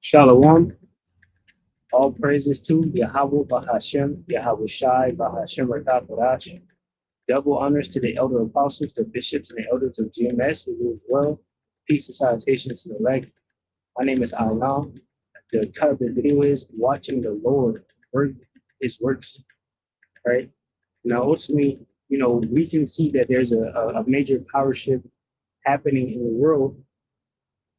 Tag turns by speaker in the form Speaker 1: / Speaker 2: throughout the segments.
Speaker 1: Shalom. All praises to Yahweh Bahashem, Yahweh Shai, Bahashem Rakatash. Double honors to the elder apostles, the bishops, and the elders of GMS who rule well. Peace and salutations to the elect. My name is Alam. The title of the video is Watching the Lord Work His Works. Right? Now, ultimately, we can see that there's a major power shift happening in the world.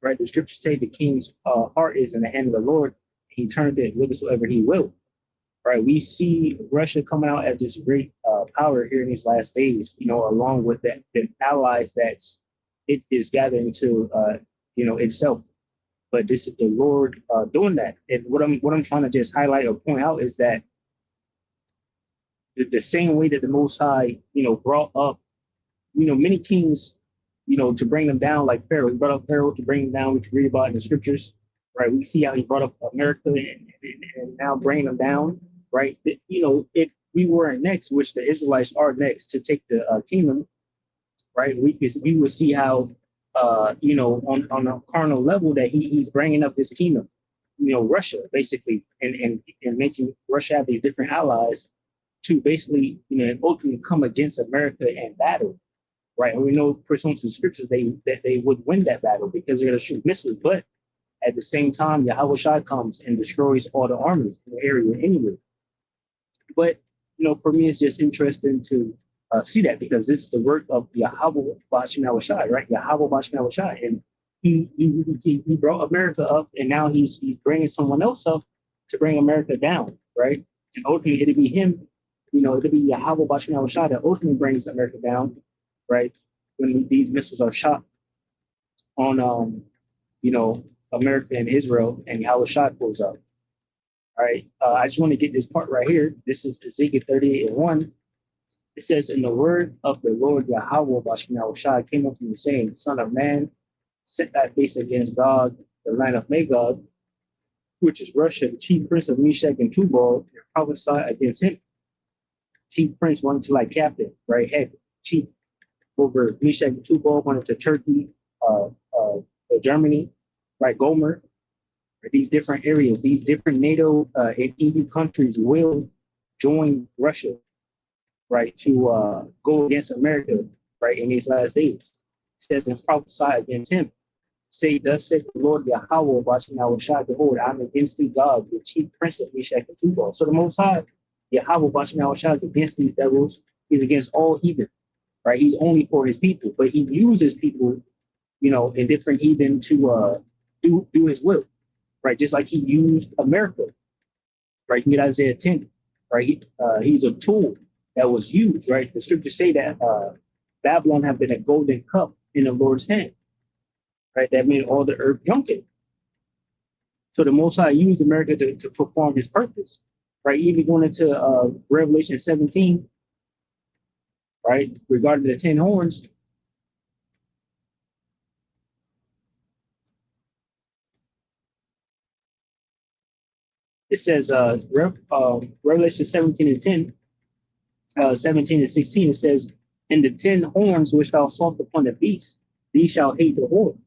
Speaker 1: Right? The scriptures say the king's heart is in the hand of the Lord. He turns it whithersoever he will. Right? We see Russia coming out as this great power here in these last days, along with the allies that it is gathering to, itself. But this is the Lord doing that. And what I'm trying to just highlight or point out is that the same way that the Most High, brought up, many kings, to bring them down, like Pharaoh. He brought up Pharaoh to bring them down. We can read about it in the scriptures, right? We see how he brought up America and now bringing them down, right? If we were next, which the Israelites are next to take the kingdom, right? We would see how, on a carnal level that he's bringing up this kingdom, Russia basically, and making Russia have these different allies to basically, ultimately come against America in battle, right? And we know pursuant to the scriptures that they would win that battle because they're going to shoot missiles, but at the same time, Yahweh Shai comes and destroys all the armies in the area anyway. But, for me, it's just interesting to see that because this is the work of Yahweh Bashim Shai, right? Yahweh Bashim Shai. And he brought America up, and now he's bringing someone else up to bring America down, right? And ultimately, it'll be him, it'll be Yahweh Bashim Shai that ultimately brings America down, right? When these missiles are shot on, America and Israel, and Yahweh Shai pulls up. All right. I just want to get this part right here. This is Ezekiel 38:1. It says, "In the word of the Lord Yahweh Bashim Shai came unto me, saying, Son of man, set thy face against God, the land of Magog, which is Russia, the chief prince of Meshach and Tubal, and prophesy against him." Chief prince wanted to like captain, right? Head chief over Meshach and Tubal, wanted to Turkey, Germany, right? Gomer. These different areas, these different NATO and EU countries will join Russia, right, to go against America, right, in these last days. It says, and prophesy against him. Say, thus said the Lord Yahweh, Bashim Shai, behold, I'm against thee, God, the chief prince of Meshach and Tubal. So the Most High, Yahweh, Bashim Shai, is against these devils. He's against all heathen, right? He's only for his people, but he uses people, in different heathen to do his will. Right, just like he used America, right? You can get Isaiah 10, right? He's a tool that was used, right? The scriptures say that Babylon have been a golden cup in the Lord's hand, right? That made all the earth drunken. So the Most High used America to perform his purpose, right? Even going into Revelation 17, right? Regarding the 10 horns, it says Revelation 17:10, 17 and 16, it says, "And the 10 horns which thou sawest upon the beast, these shall hate the whore,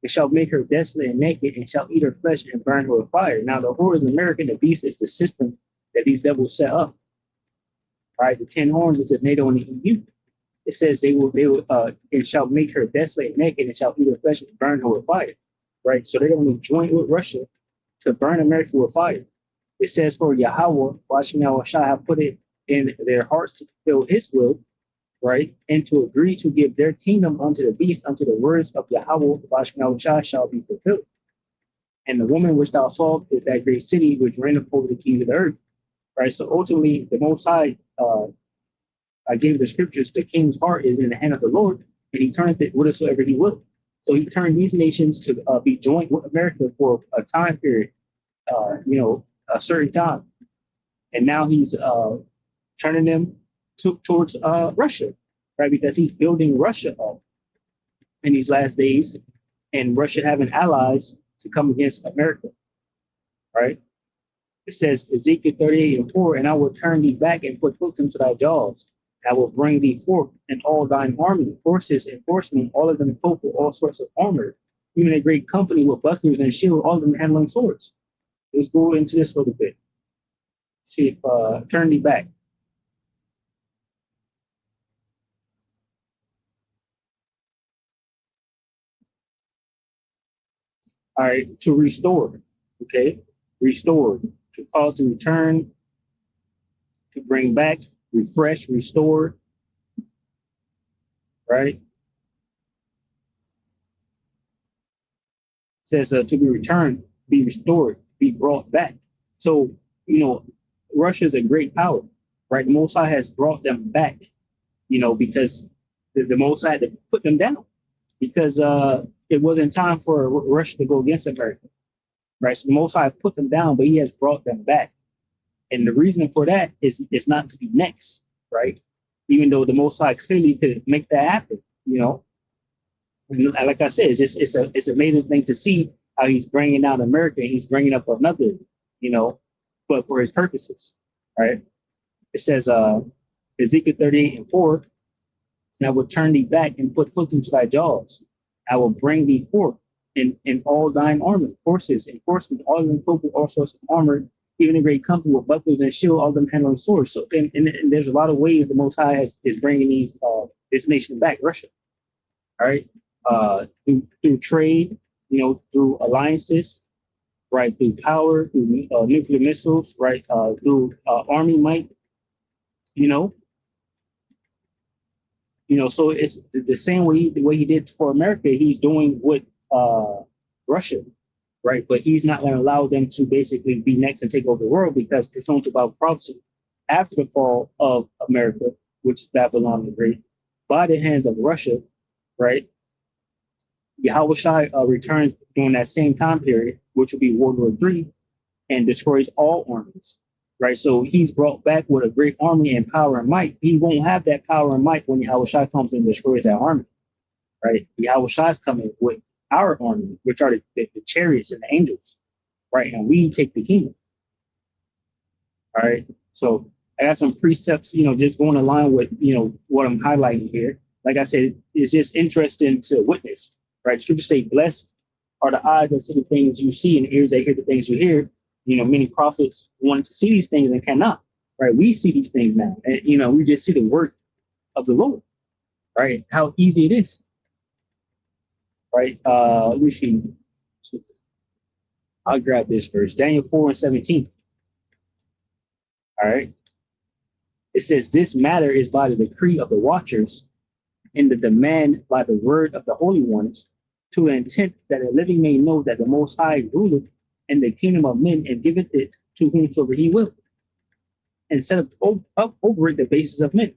Speaker 1: and shall make her desolate and naked, and shall eat her flesh and burn her with fire." Now the whore is an American, the beast is the system that these devils set up. All right, the 10 horns is the NATO and the EU. It says they will and shall make her desolate and naked, and shall eat her flesh and burn her with fire. Right, so they're going to join with Russia to burn America with fire. It says, "For Yahweh, Bashim Shai, have put it in their hearts to fulfill his will," right? "And to agree to give their kingdom unto the beast, unto the words of Yahweh, Bashim Shai, shall be fulfilled. And the woman which thou sawest is that great city which reigneth over the kings of the earth." Right? So ultimately, the Most High, I gave the scriptures, the king's heart is in the hand of the Lord, and he turneth it whithersoever he will. So he turned these nations to be joined with America for a time period, a certain time, and now he's turning them towards Russia, right? Because he's building Russia up in these last days, and Russia having allies to come against America, right? It says Ezekiel 38:4, "And I will turn thee back and put hooks into thy jaws. I will bring thee forth and all thine army, horses and horsemen, all of them clothed with all sorts of armor, even a great company with bucklers and shield, all of them handling swords. Let's go into this a little bit. See if turn thee back. All right, to restore. Okay, restore, to cause to return, to bring back, refresh, restore. Right. Says to be returned, be restored, be brought back. So, Russia is a great power, right? The Most High has brought them back, because the Most High had to put them down because it wasn't time for Russia to go against America, right? So the Most High put them down, but He has brought them back. And the reason for that is not to be next, right? Even though the Most High clearly could make that happen. And like I said, it's an amazing thing to see how He's bringing down America and He's bringing up another, but for His purposes, right? It says, Ezekiel 38:4, and I will turn thee back and put foot into thy jaws. I will bring thee forth in all thine armor, horses and horsemen, all of them clothed with all sorts of armor, even a great company with bucklers and shield, all of them handling swords. So, and there's a lot of ways the Most High is bringing this nation back, Russia. All right, through trade, through alliances, right, through power, through nuclear missiles, right, through army might, so it's the same way the way He did for America. He's doing with Russia, right? But He's not going to allow them to basically be next and take over the world because it's only about prophecy after the fall of America, which is Babylon the Great, by the hands of Russia, right? Yahweh Shai returns during that same time period, which will be World War III, and destroys all armies, right? So He's brought back with a great army and power and might. He won't have that power and might when Yahweh Shai comes and destroys that army, right? Yahweh Shai is coming with our army, which are the chariots and the angels, right? And we take the kingdom, all right? So I got some precepts, just going along with, what I'm highlighting here. Like I said, it's just interesting to witness, right? Scripture say, blessed are the eyes that see the things you see and the ears that hear the things you hear. Many prophets wanted to see these things and cannot, right? We see these things now, and, we just see the work of the Lord, right? How easy it is, right? Let me see. I'll grab this verse, Daniel 4:17. All right. It says, this matter is by the decree of the watchers and the demand by the word of the holy ones, to the intent that a living may know that the Most High ruleth in the kingdom of men and giveth it to whomsoever He will, and set up over it the basis of men,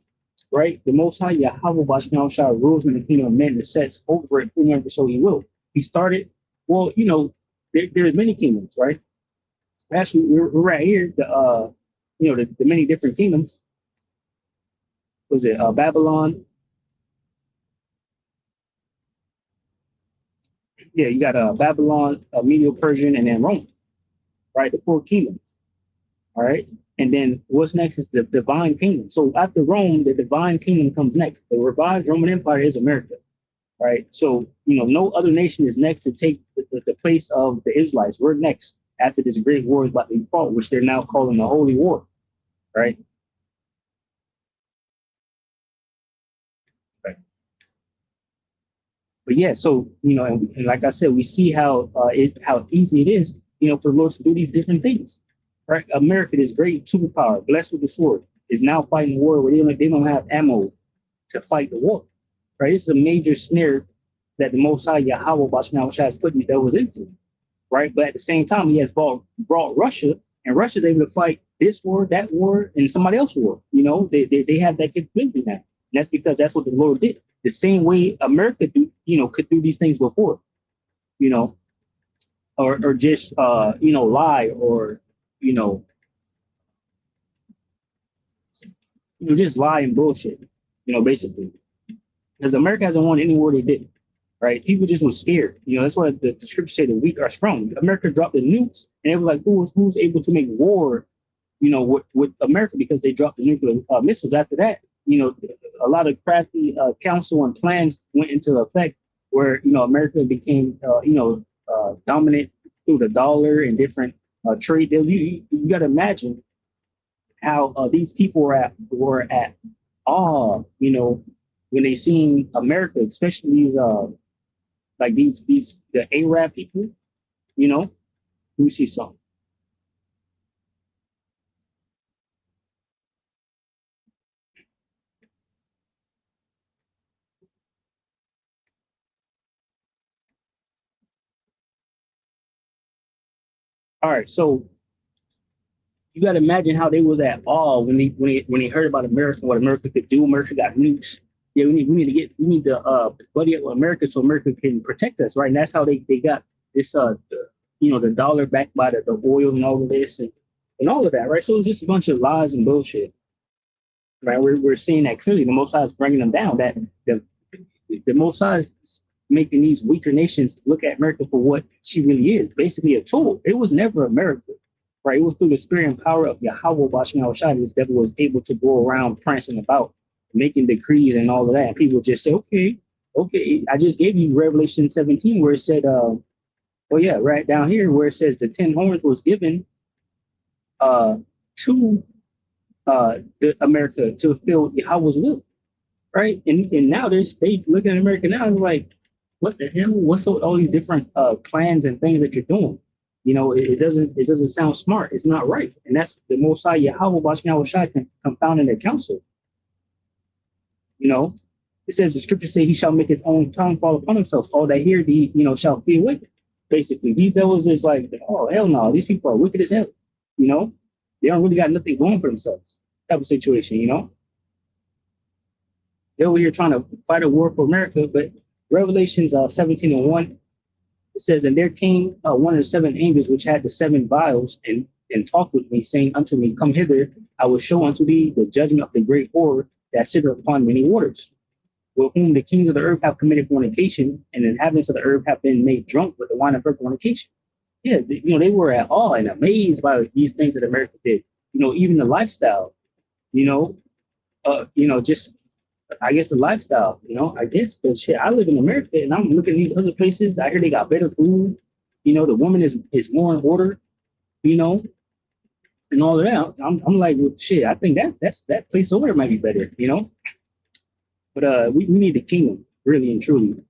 Speaker 1: right? The Most High Yahweh Bashmal Shah rules in the kingdom of men and sets over it whomever so He will. He started, well, there's many kingdoms, right? Actually, we're right here, the many different kingdoms. Was it Babylon? Yeah, you got Babylon, Medo-Persian, and then Rome, right? The four kingdoms, all right? And then what's next is the divine kingdom. So after Rome, the divine kingdom comes next. The revived Roman Empire is America, right? So, no other nation is next to take the place of the Israelites. We're next after this great war is about to be fought, which they're now calling the Holy War, right? But yeah, so and like I said, we see how easy it is, for the Lord to do these different things, right? America, this great superpower, blessed with the sword, is now fighting a war where they don't have ammo to fight the war, right? This is a major snare that the Most High Yahweh Bashmal Shah has put the devils into, right? But at the same time, He has brought Russia, and Russia's able to fight this war, that war, and somebody else's war. They have that capability now. And that's because that's what the Lord did. The same way America could do these things before, or just lie, or just lie and bullshit, basically. Because America hasn't won any war they did, right? People just was scared. That's why the scripture say the weak are strong. America dropped the nukes, and it was like, who's able to make war, with America, because they dropped the nuclear missiles. After that, a lot of crafty counsel and plans went into effect where America became dominant through the dollar and different trade deals. You got to imagine how these people were at awe, when they seen America, especially these like these the Arab people, you know. Let me see something. All right, so you got to imagine how they was at awe when they heard about America, what America could do. America got nukes. Yeah, we need to buddy up with America so America can protect us, right? And that's how they got this the dollar backed by the oil and all of this and all of that, right? So it's just a bunch of lies and bullshit, right? We're seeing that clearly. The Most High is bringing them down. That the Most High is making these weaker nations look at America for what she really is, basically a tool. It was never America, right? It was through the spirit and power of Yahweh Bashim Shai this devil was able to go around prancing about, making decrees and all of that. And people just say, okay. I just gave you Revelation 17 where it said, yeah, right down here where it says the 10 horns was given to the America to fulfill Yahweh's will, right? And now they look at America now and like, what the hell? What's all these different plans and things that you're doing? It doesn't sound smart. It's not right. And that's the Most High Yahweh Bashim Shai confounding their counsel. It says the scriptures say he shall make his own tongue fall upon himself. All that hear thee, shall flee wicked. Basically, these devils is like, oh hell no, these people are wicked as hell. They don't really got nothing going for themselves. Type of situation. They're over here trying to fight a war for America, but Revelations 17:1, it says, and there came one of the seven angels which had the seven vials and talked with me, saying unto me, come hither, I will show unto thee the judgment of the great whore that sitteth upon many waters, with whom the kings of the earth have committed fornication, and the inhabitants of the earth have been made drunk with the wine of her fornication. Yeah, they were at awe and amazed by these things that America did. Even the lifestyle, just I guess the lifestyle, I guess the shit. I live in America and I'm looking at these other places. I hear they got better food. The woman is more in order, and all of that. I'm like, well, shit, I think that place over there might be better. But we need the kingdom, really and truly.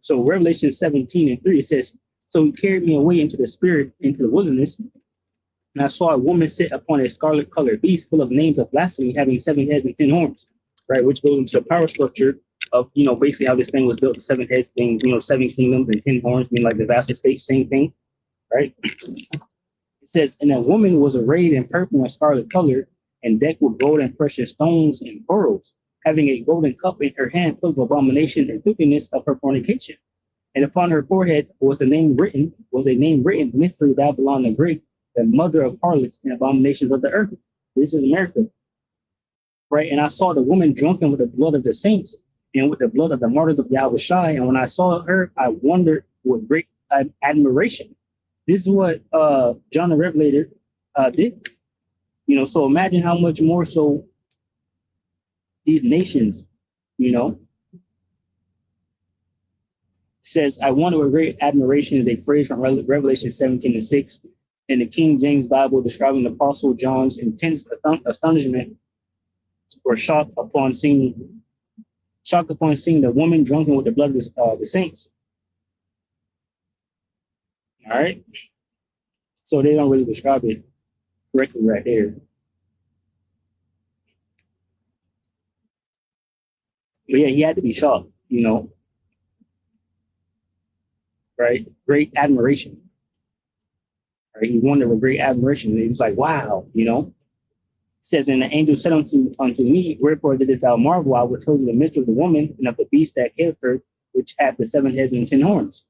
Speaker 1: So Revelation 17:3, it says, so he carried me away into the spirit, into the wilderness, and I saw a woman sit upon a scarlet colored beast full of names of blasphemy, having 7 heads and 10 horns, right? Which goes into the power structure of, basically how this thing was built, the 7 heads being, 7 kingdoms and 10 horns being like the vassal state, same thing, right? It says, and a woman was arrayed in purple and scarlet color and decked with gold and precious stones and pearls, having a golden cup in her hand full of abomination and filthiness of her fornication. And upon her forehead was a name written, Mystery Babylon the Great, the mother of harlots and abominations of the earth. This is America, right? And I saw the woman drunken with the blood of the saints and with the blood of the martyrs of Yahweh Shai. And when I saw her, I wondered with great admiration. This is what John the Revelator did. So imagine how much more so these nations, says, I wonder with great admiration is a phrase from Revelation 17:6 in the King James Bible describing the Apostle John's intense astonishment or shock upon seeing the woman drunken with the blood of the saints. All right. So they don't really describe it correctly right there. But yeah, he had to be shocked, right? Great admiration. Right? He wondered with great admiration. And he's like, wow, It says, and the angel said unto me, wherefore didst thou marvel? I will tell you the mystery of the woman and of the beast that carried her, which hath the 7 heads and 10 horns.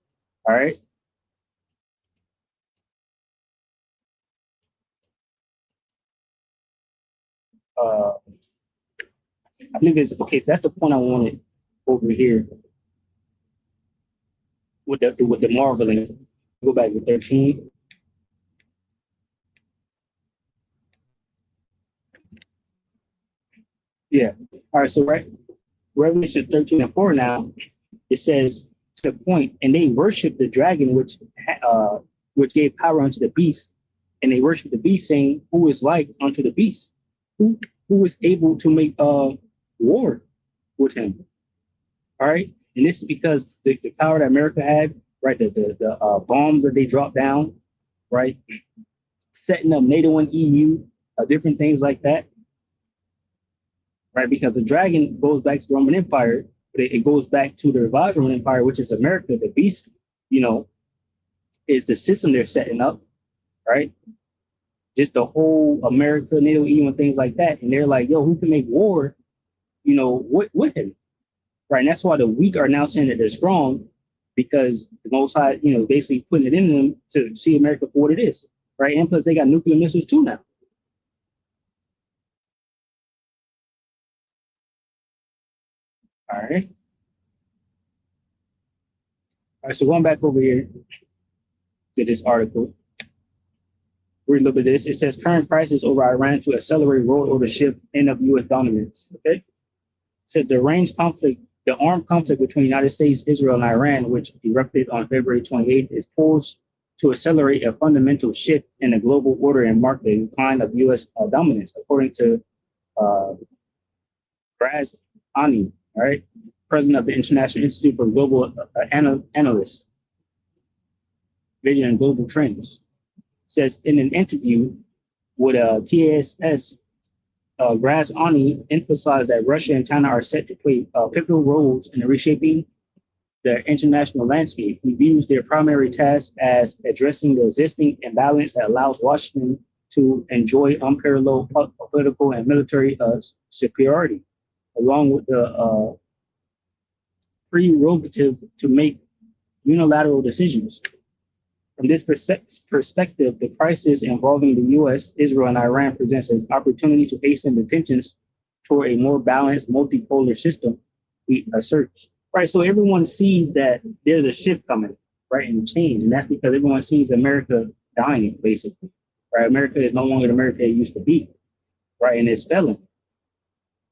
Speaker 1: All right. I believe it's okay. That's the point I wanted over here with the marveling. Go back to 13. Yeah. All right. So Revelation 13:4 now, it says, to the point, and they worship the dragon, which gave power unto the beast, and they worship the beast, saying, "Who is like unto the beast? Who who is able to make war with him?" All right, and this is because the power that America had, right? The bombs that they dropped down, right? Setting up NATO and EU, different things like that, right? Because the dragon goes back to the Roman Empire, but it goes back to the revived Roman Empire, which is America. The beast, you know, is the system they're setting up, right? Just the whole America, NATO, EU, and things like that. And they're like, yo, who can make war, with him? Right. And that's why the weak are now saying that they're strong, because the Most High, basically putting it in them to see America for what it is. Right. And plus, they got nuclear missiles too now. All right. All right. So going back over here to this article, read a little bit of this. It says current crisis over Iran to accelerate world order shift, end of U.S. dominance. Okay. It says the armed conflict between the United States, Israel, and Iran, which erupted on February 28th, is poised to accelerate a fundamental shift in the global order and mark the decline of U.S. Dominance, according to Graz Ani, all right, president of the International Institute for Global Analysis, Vision and Global Trends, says in an interview with TASS, Graz Ani emphasized that Russia and China are set to play pivotal roles in reshaping the international landscape. He views their primary task as addressing the existing imbalance that allows Washington to enjoy unparalleled political and military superiority, along with the prerogative to make unilateral decisions. From this perspective, the crisis involving the U.S., Israel, and Iran presents an opportunity to hasten the tensions toward a more balanced, multipolar system, he asserts. Right, so everyone sees that there's a shift coming, right, and change, and that's because everyone sees America dying, basically. Right, America is no longer the America it used to be, right, and it's failing,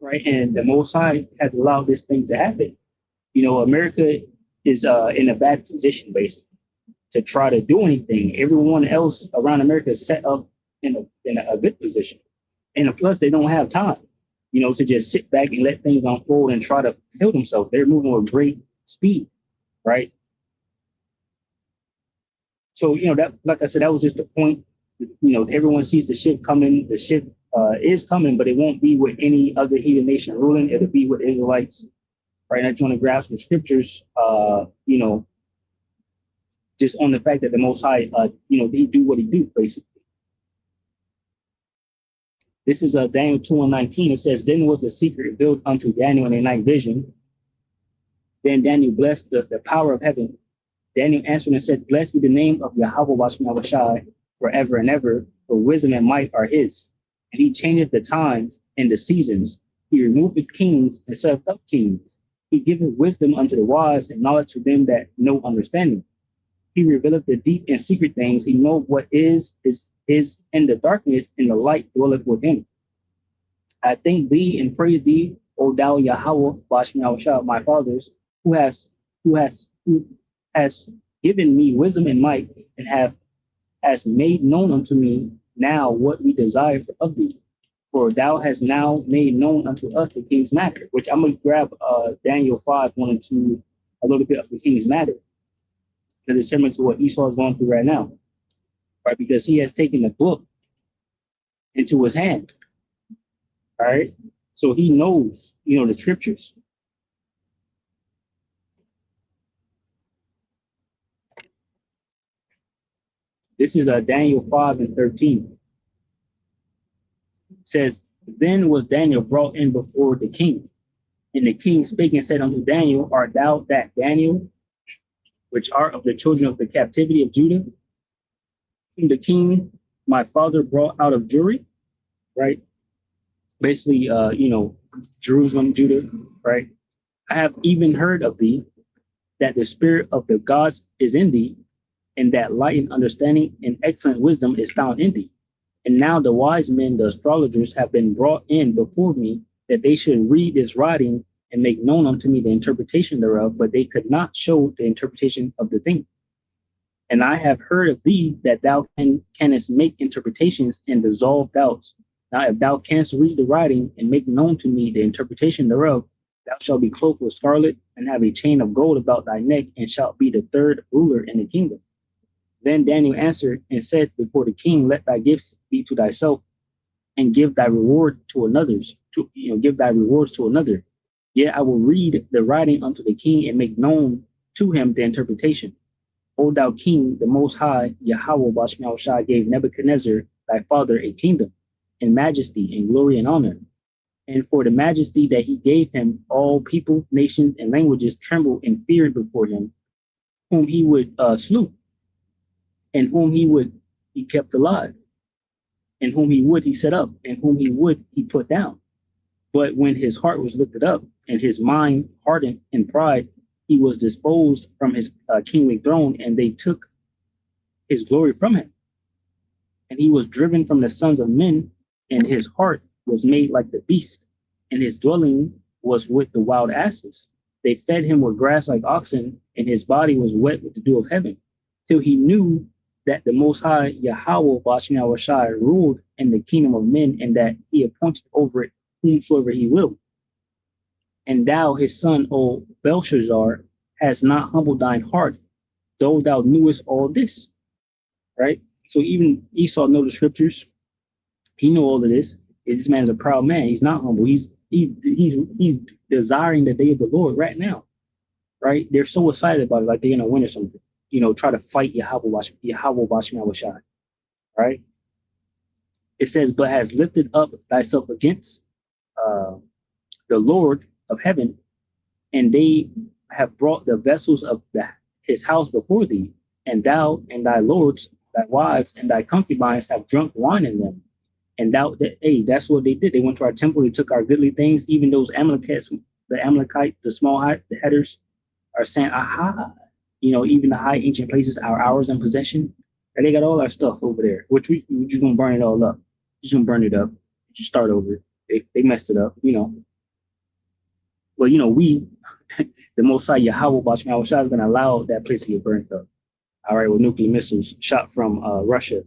Speaker 1: right, and the Most High has allowed this thing to happen. America is in a bad position, basically, to try to do anything. Everyone else around America is set up in a good position. And plus, they don't have time, to just sit back and let things unfold and try to heal themselves. They're moving with great speed, right? So, that, like I said, that was just the point. Everyone sees the shift coming. The shift is coming, but it won't be with any other heathen nation ruling. It'll be with Israelites, right? And I just want to grasp the scriptures, just on the fact that the Most High, they do what he do, basically. This is Daniel 2:19. It says, then was the secret revealed unto Daniel in a night vision. Then Daniel blessed the power of heaven. Daniel answered and said, blessed be the name of Yahweh Bashmawashai forever and ever, for wisdom and might are his. And he changeth the times and the seasons. He removeth kings and set up kings. He giveth wisdom unto the wise and knowledge to them that know understanding. He revealeth the deep and secret things. He knoweth what is in the darkness, and the light dwelleth with him. I thank thee and praise thee, O thou Yahweh, Bashmawashah, my fathers, who has given me wisdom and might, and has made known unto me now what we desire of thee. For thou hast now made known unto us the king's matter, which I'm going to grab Daniel 5:1-2, a little bit of the king's matter, because it's similar to what Esau is going through right now, right? Because he has taken the book into his hand, all right? So he knows, the scriptures. This is Daniel 5:13. It says, then was Daniel brought in before the king, and the king spake and said unto Daniel, art thou that Daniel, which art of the children of the captivity of Judah, whom the king my father brought out of Jewry, right? Basically, Jerusalem, Judah, right? I have even heard of thee, that the spirit of the gods is in thee, and that light and understanding and excellent wisdom is found in thee. And now the wise men, the astrologers, have been brought in before me, that they should read this writing and make known unto me the interpretation thereof, but they could not show the interpretation of the thing. And I have heard of thee that thou canst make interpretations and dissolve doubts. Now, if thou canst read the writing and make known to me the interpretation thereof, thou shalt be clothed with scarlet and have a chain of gold about thy neck, and shalt be the third ruler in the kingdom. Then Daniel answered and said before the king, let thy gifts be to thyself, and give thy reward to another's. Give thy rewards to another. Yet I will read the writing unto the king and make known to him the interpretation. O thou king, the most high, Yahweh Bashmiel Shai gave Nebuchadnezzar thy father a kingdom, and majesty, and glory, and honor. And for the majesty that he gave him, all people, nations, and languages trembled and feared before him, whom he would slew, and whom he kept alive, and whom he set up, and whom he put down. But when his heart was lifted up, and his mind hardened in pride, he was disposed from his kingly throne, and they took his glory from him. And he was driven from the sons of men, and his heart was made like the beast, and his dwelling was with the wild asses. They fed him with grass like oxen, and his body was wet with the dew of heaven, till he knew that the Most High Yahweh Bashmiel Shai ruled in the kingdom of men, and that he appointed over it whomsoever he will. And thou, his son, O Belshazzar, hast not humbled thine heart, though thou knewest all this. Right? So even Esau know the scriptures. He knew all of this. This man is a proud man. He's not humble. He's desiring the day of the Lord right now. Right? They're so excited about it, like they're gonna win or something. Try to fight Yahweh Bashmiel Shai. Right? It says, but has lifted up thyself against the Lord of heaven, and they have brought the vessels of his house before thee, and thou and thy lords, thy wives, and thy concubines have drunk wine in them. And that's what they did. They went to our temple, they took our goodly things. Even those Amalekites, the small the headers, are saying, aha, even the high ancient places are ours in possession. And they got all our stuff over there, which we just gonna burn it all up. Just gonna burn it up. Just start over. They messed it up, Well, we, the Most High Yahweh Bashmiel Shai is going to allow that place to get burnt up. All right, with nuclear missiles shot from Russia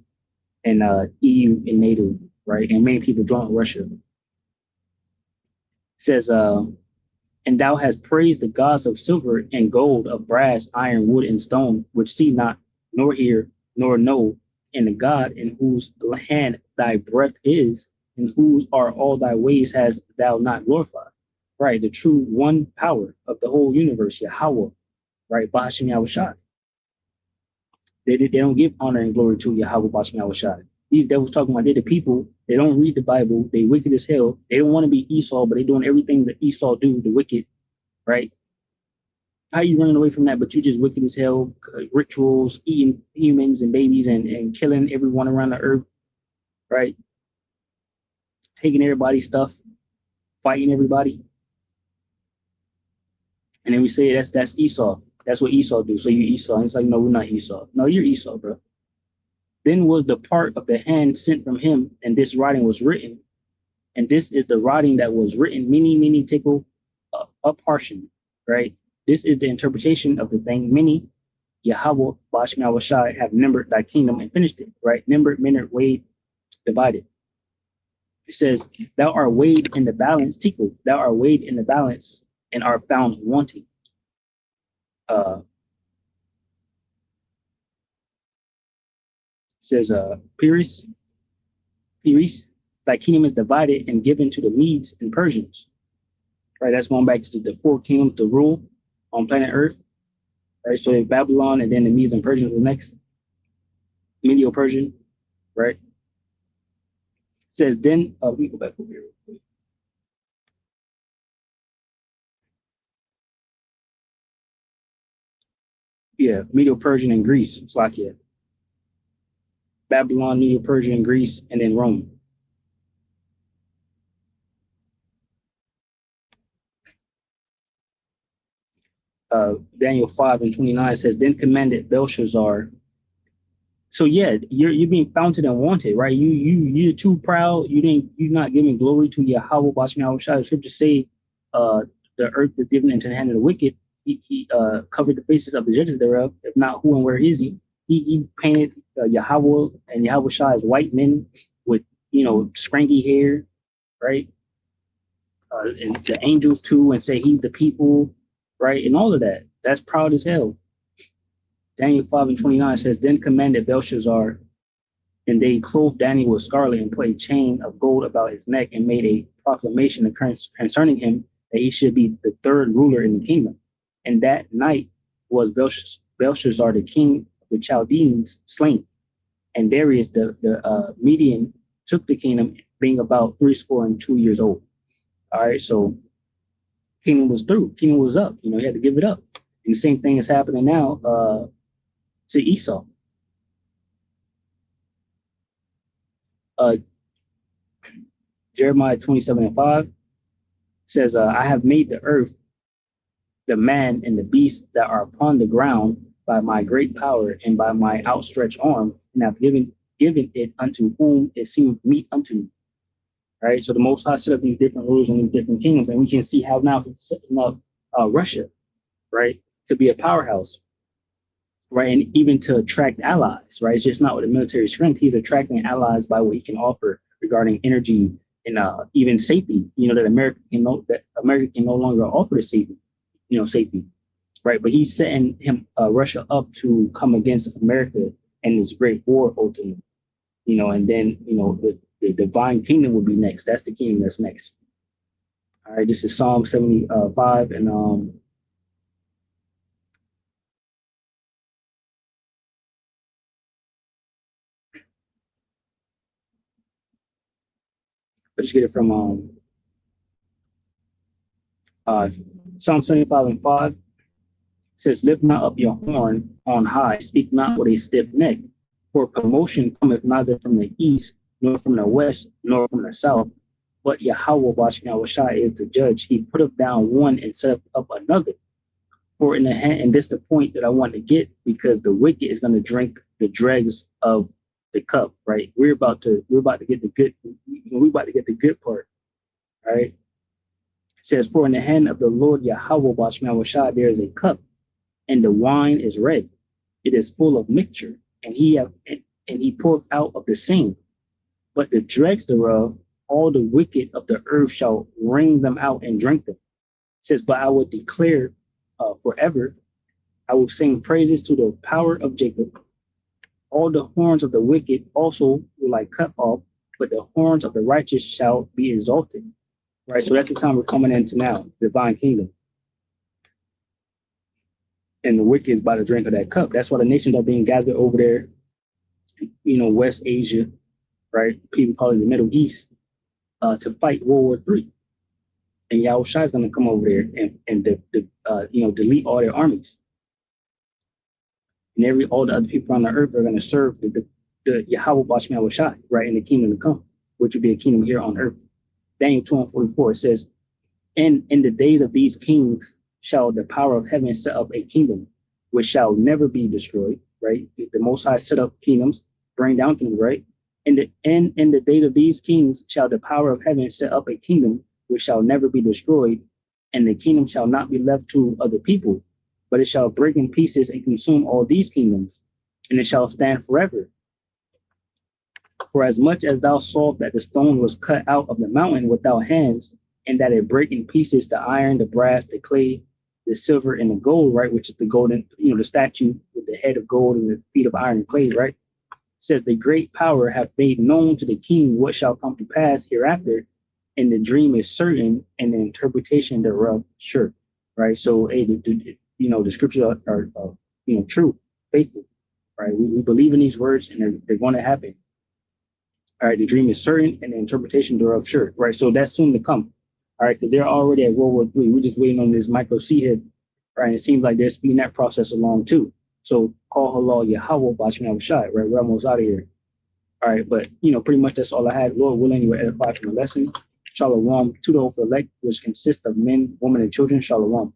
Speaker 1: and EU and NATO, right? And many people drawn Russia. It says, and thou hast praised the gods of silver and gold, of brass, iron, wood, and stone, which see not, nor hear, nor know, and the God in whose hand thy breath is, and whose are all thy ways has thou not glorified. Right, the true one power of the whole universe, Yahweh, right, Bashmiel Shai. They don't give honor and glory to Yahweh Bashmiel Shai. These devils talking about they're the people, they don't read the Bible, they wicked as hell. They don't want to be Esau, but they're doing everything that Esau do, the wicked, right? How you running away from that, but you just wicked as hell, rituals, eating humans and babies and killing everyone around the earth, right? Taking everybody's stuff, fighting everybody. And then we say that's Esau. That's what Esau do. So you Esau. And it's like, no, we're not Esau. No, you're Esau, bro. Then was the part of the hand sent from him, and this writing was written. And this is the writing that was written, many tickle upharshon, right? This is the interpretation of the thing. Many Yahweh Bashmiel Shai have numbered thy kingdom and finished it, right? Numbered, minute, weighed, divided. It says, thou art weighed in the balance, tickle. Thou art weighed in the balance and are found wanting. Says, Pyrrhus, thy kingdom is divided and given to the Medes and Persians. Right, that's going back to the four kingdoms to rule on planet Earth. Right, so Babylon, and then the Medes and Persians were next. Medo-Persian, right? It says, then, let me go back over here real quick. Yeah, Medo-Persian and Greece, Slakia. Babylon, Medo-Persia, and Greece, and then Rome. Daniel 5:29 says, then commanded Belshazzar. So yeah, you're being founted and wanted, right? You're too proud. You're not giving glory to Yahweh Bashmiel Shai. The scriptures say, the earth is given into the hand of the wicked. He covered the faces of the judges thereof. If not, who and where is he? He painted Yahweh and Yahweh Shai as white men with, scranky hair, right? And the angels too, and say he's the people, right? And all of that. That's proud as hell. Daniel 5:29 says, Then commanded Belshazzar, and they clothed Daniel with scarlet and put a chain of gold about his neck and made a proclamation concerning him that he should be the third ruler in the kingdom. And that night was Belshazzar, the king of the Chaldeans, slain. And Darius, the Median, took the kingdom, being about 62 years old. All right, so kingdom was through. Kingdom was up. He had to give it up. And the same thing is happening now to Esau. Jeremiah 27:5 says, I have made the earth, the man and the beast that are upon the ground by my great power and by my outstretched arm, and have given it unto whom it seemed meet unto me. Right, so the Most High set up these different rulers and these different kingdoms, and we can see how now he's setting up Russia, right, to be a powerhouse, right, and even to attract allies, right. It's just not with the military strength; he's attracting allies by what he can offer regarding energy and even safety. That America can no longer offer the safety, safety, right. But he's setting Russia up to come against America and this great war ultimately, and then the divine kingdom will be next. That's the kingdom that's next. All right, this is Psalm 75, and let's get it from Psalm 75:5. It says, Lift not up your horn on high, speak not with a stiff neck, for promotion cometh neither from the east, nor from the west, nor from the south, but Yahweh Shai is the judge. He put down one and set up another. For in the hand, and this is the point that I want to get, because the wicked is going to drink the dregs of the cup, right? We're about to get the good. We're about to get the good part, all right? It says, for in the hand of the Lord Yahweh Shai there is a cup, and the wine is red. It is full of mixture, and he poured out of the same. But the dregs thereof, all the wicked of the earth shall wring them out and drink them. It says, but I will declare forever, I will sing praises to the power of Jacob. All the horns of the wicked also will I cut off, but the horns of the righteous shall be exalted. Right, so that's the time we're coming into now, divine kingdom. And the wicked is by the drink of that cup. That's why the nations are being gathered over there, West Asia, right? People call it the Middle East, to fight World War III. And Yahweh Shai is going to come over there and delete all their armies. And all the other people on the earth are going to serve the Yahweh Shai, right, in the kingdom to come, which will be a kingdom here on earth. Daniel 2:44 says, and in the days of these kings shall the power of heaven set up a kingdom which shall never be destroyed, right? The Most High set up kingdoms, bring down kingdoms, right? And in the days of these kings shall the power of heaven set up a kingdom which shall never be destroyed, and the kingdom shall not be left to other people, but it shall break in pieces and consume all these kingdoms, and it shall stand forever. For as much as thou sawest that the stone was cut out of the mountain without hands, and that it break in pieces the iron, the brass, the clay, the silver, and the gold, right, which is the golden, the statue with the head of gold and the feet of iron and clay, right? It says the great power hath made known to the king what shall come to pass hereafter, and the dream is certain, and the interpretation thereof sure, right? So, hey, the scriptures are true, faithful, right? We believe in these words, and they're going to happen. All right, the dream is certain, and the interpretation thereof sure, right? So that's soon to come, all right, because they're already at World War III. We're just waiting on this micro C hit, right? And it seems like they're speeding that process along too. So call halal Yahweh Bashman Shai, right? We're almost out of here. All right, but pretty much that's all I had. Lord willing, you were edified from the lesson. Shalom to the elect, which consists of men, women, and children. Shalom.